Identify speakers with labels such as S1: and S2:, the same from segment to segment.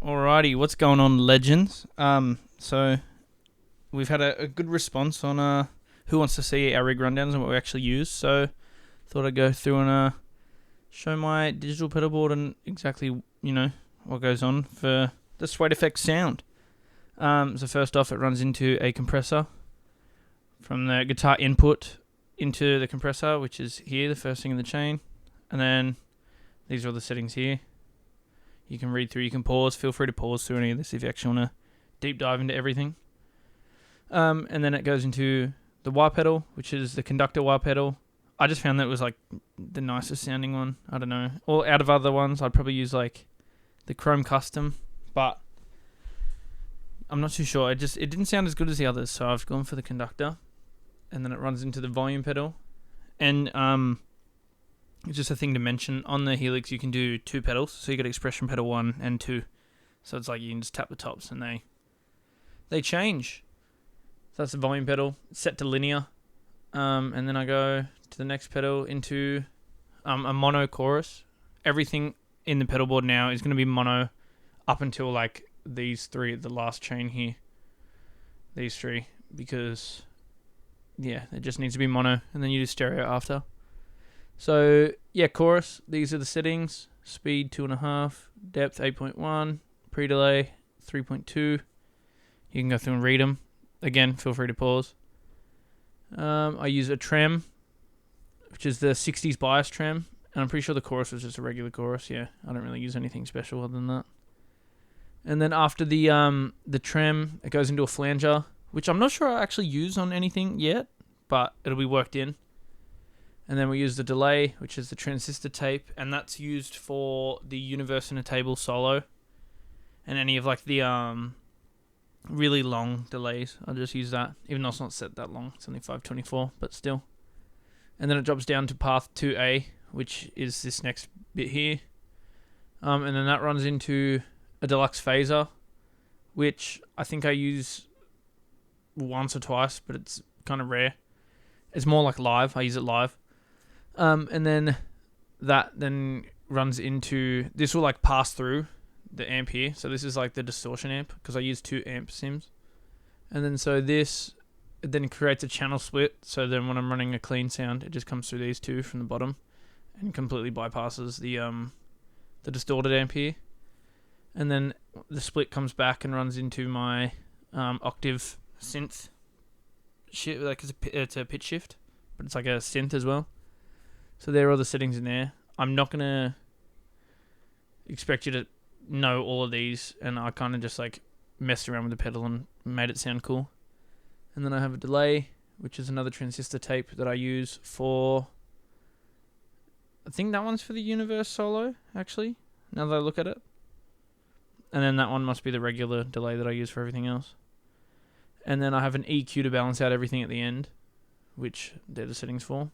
S1: Alrighty, what's going on, legends? So we've had a good response on who wants to see our rig rundowns and what we actually use. So thought I'd go through and show my digital pedalboard and exactly what goes on for the Suede effect sound. So first off, it runs into a compressor from the guitar input into the compressor, which is here, the first thing in the chain, and then these are all the settings here. You can read through, you can pause, feel free to pause through any of this if you actually want to deep dive into everything. And then it goes into the wah pedal, which is the conductor wah pedal. I just found that it was like the nicest sounding one. I don't know. Or out of other ones, I'd probably use like the Chrome Custom, but I'm not too sure. It didn't sound as good as the others, so I've gone for the conductor. And then it runs into the volume pedal. And it's just a thing to mention, on the Helix you can do two pedals, so you get expression pedal 1 and 2. So it's like you can just tap the tops and they change. So that's the volume pedal. It's set to linear. And then I go to the next pedal into a mono chorus. Everything in the pedalboard now is going to be mono up until like these three, the last chain here. These three, because yeah, it just needs to be mono, and then you do stereo after. So yeah, chorus, these are the settings: speed 2.5, depth 8.1, pre-delay 3.2. You can go through and read them. Again, feel free to pause. I use a trem, which is the 60s bias trem, and I'm pretty sure the chorus was just a regular chorus. Yeah, I don't really use anything special other than that. And then after the trem, it goes into a flanger, which I'm not sure I actually use on anything yet, but it'll be worked in. And then we use the delay, which is the transistor tape, and that's used for the universe in a table solo, and any of like the really long delays. I'll just use that, even though it's not set that long. It's only 524, but still. And then it drops down to path 2A, which is this next bit here. And then that runs into a deluxe phaser, which I think I use once or twice, but it's kind of rare. It's more like live. I use it live. And then that then runs into, this will like pass through the amp here. So this is like the distortion amp, because I use 2 amp sims. And then so this, it then creates a channel split. So then when I'm running a clean sound, it just comes through these two from the bottom and completely bypasses the distorted amp here. And then the split comes back and runs into my octave synth shit. Like it's a pitch shift, but it's like a synth as well. So there are all the settings in there. I'm not gonna expect you to know all of these, and I kind of just like messed around with the pedal and made it sound cool. And then I have a delay, which is another transistor tape that I use for, I think that one's for the universe solo, actually, now that I look at it. And then that one must be the regular delay that I use for everything else. And then I have an EQ to balance out everything at the end, which they're the settings for.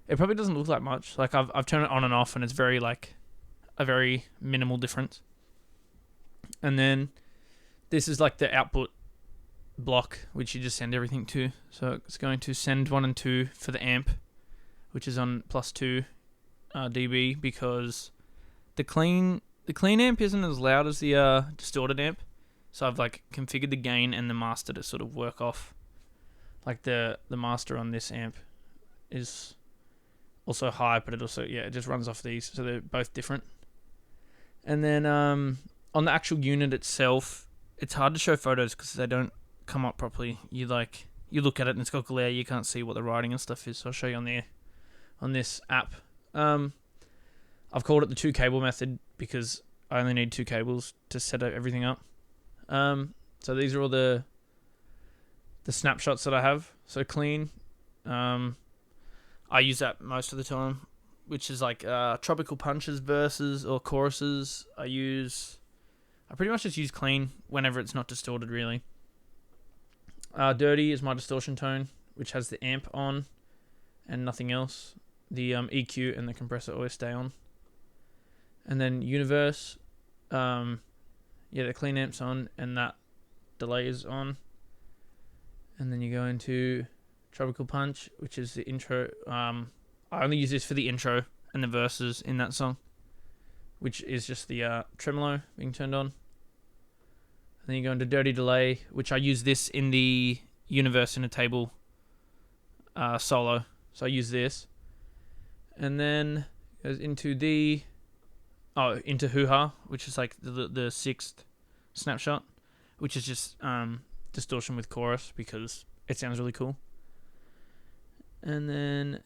S1: It probably doesn't look like much. Like I've turned it on and off, and it's very like a very minimal difference. And then this is like the output block, which you just send everything to. So it's going to send 1 and 2 for the amp, which is on +2 dB, because the clean amp isn't as loud as the distorted amp. So I've like configured the gain and the master to sort of work off. Like the master on this amp is also high, but it also, it just runs off these, so they're both different. And then on the actual unit itself, it's hard to show photos because they don't come up properly. You look at it and it's got glare, you can't see what the writing and stuff is. So I'll show you on this app. I've called it the 2 cable method because I only need 2 cables to set everything up. So these are all the snapshots that I have. So clean. I use that most of the time, which is like tropical punches, verses, or choruses. I pretty much just use clean whenever it's not distorted, really. Dirty is my distortion tone, which has the amp on and nothing else. The EQ and the compressor always stay on. And then universe, the clean amp's on and that delay is on. And then you go into Tropical Punch, which is the intro. I only use this for the intro and the verses in that song, which is just the tremolo being turned on. And then you go into dirty delay, which I use this in the universe in a table solo. So I use this. And then goes into into hoo-ha, which is like the sixth snapshot, which is just distortion with chorus because it sounds really cool. And then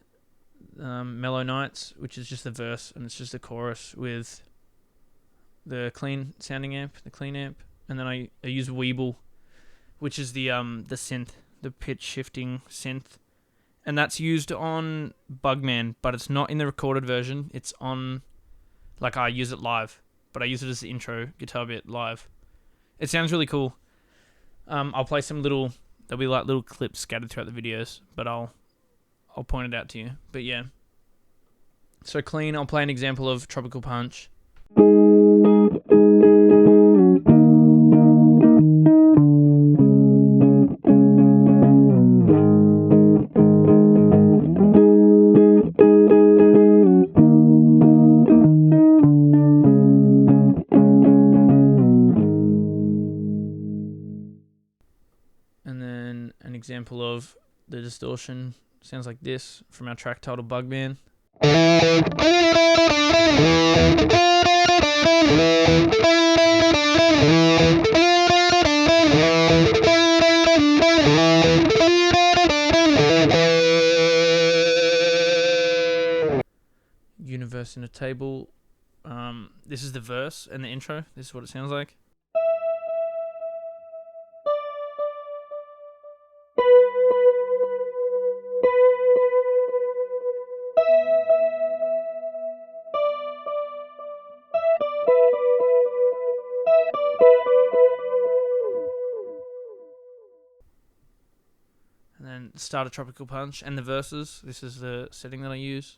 S1: Mellow Nights, which is just the verse, and it's just the chorus with the clean sounding amp, the clean amp. And then I use Weeble, which is the synth, the pitch shifting synth. And that's used on Bugman, but it's not in the recorded version. It's on, like, I use it live, but I use it as the intro guitar bit live. It sounds really cool. I'll play there'll be like little clips scattered throughout the videos, but I'll point it out to you. But yeah. So clean, I'll play an example of Tropical Punch. And then an example of the distortion sounds like this from our track titled Bugman. Universe in a table. This is the verse and the intro. This is what it sounds like. And then start a Tropical Punch and the verses. This is the setting that I use.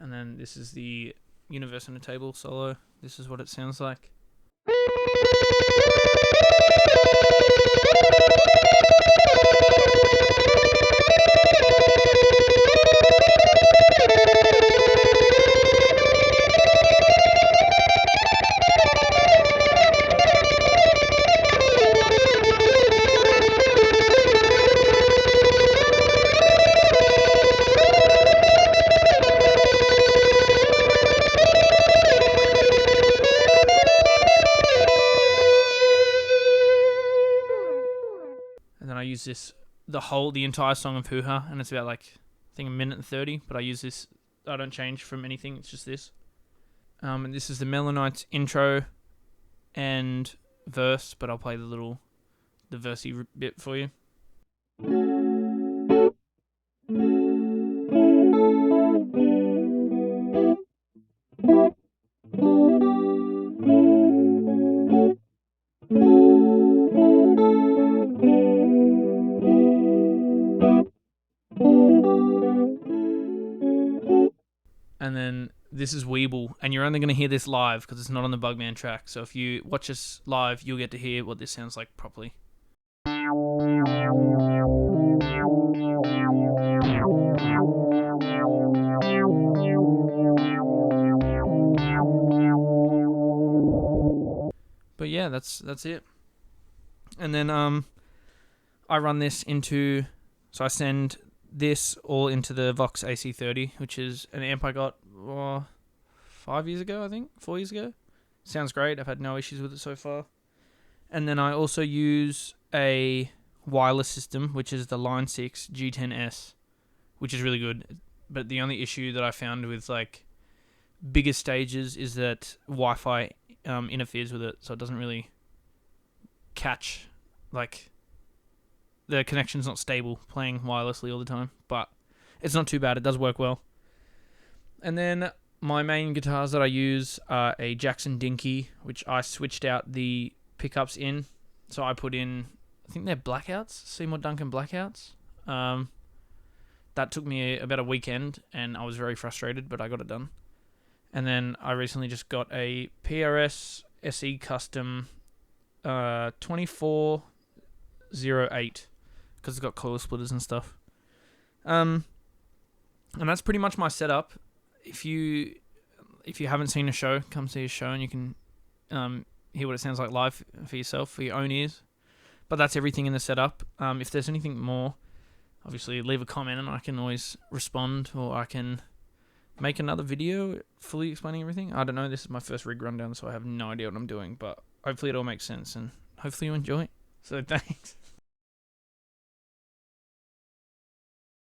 S1: And then this is the Universe in a Table solo. This is what it sounds like. And then I use this, the entire song of Hoo Ha, and it's about like, I think 1:30, but I use this, I don't change from anything, it's just this. And this is the Melanites intro and verse, but I'll play the versey bit for you. And then this is Weeble, and you're only going to hear this live because it's not on the Bugman track. So if you watch us live, you'll get to hear what this sounds like properly. But yeah, that's it. And then I run this into, so I send this all into the Vox AC30, which is an amp I got 4 years ago. Sounds great. I've had no issues with it so far. And then I also use a wireless system, which is the Line 6 G10S, which is really good. But the only issue that I found with like bigger stages is that Wi-Fi interferes with it, so it doesn't really catch, like, the connection's not stable playing wirelessly all the time, but it's not too bad. It does work well. And then my main guitars that I use are a Jackson Dinky, which I switched out the pickups in. So I put in, I think they're Blackouts, Seymour Duncan Blackouts. That took me about a weekend, and I was very frustrated, but I got it done. And then I recently just got a PRS SE Custom 2408 because it's got coil splitters and stuff. And that's pretty much my setup. If you haven't seen a show, come see a show and you can hear what it sounds like live for yourself, for your own ears. But that's everything in the setup. If there's anything more, obviously leave a comment and I can always respond, or I can make another video fully explaining everything. I don't know, this is my first rig rundown, so I have no idea what I'm doing, but hopefully it all makes sense and hopefully you enjoy. So thanks.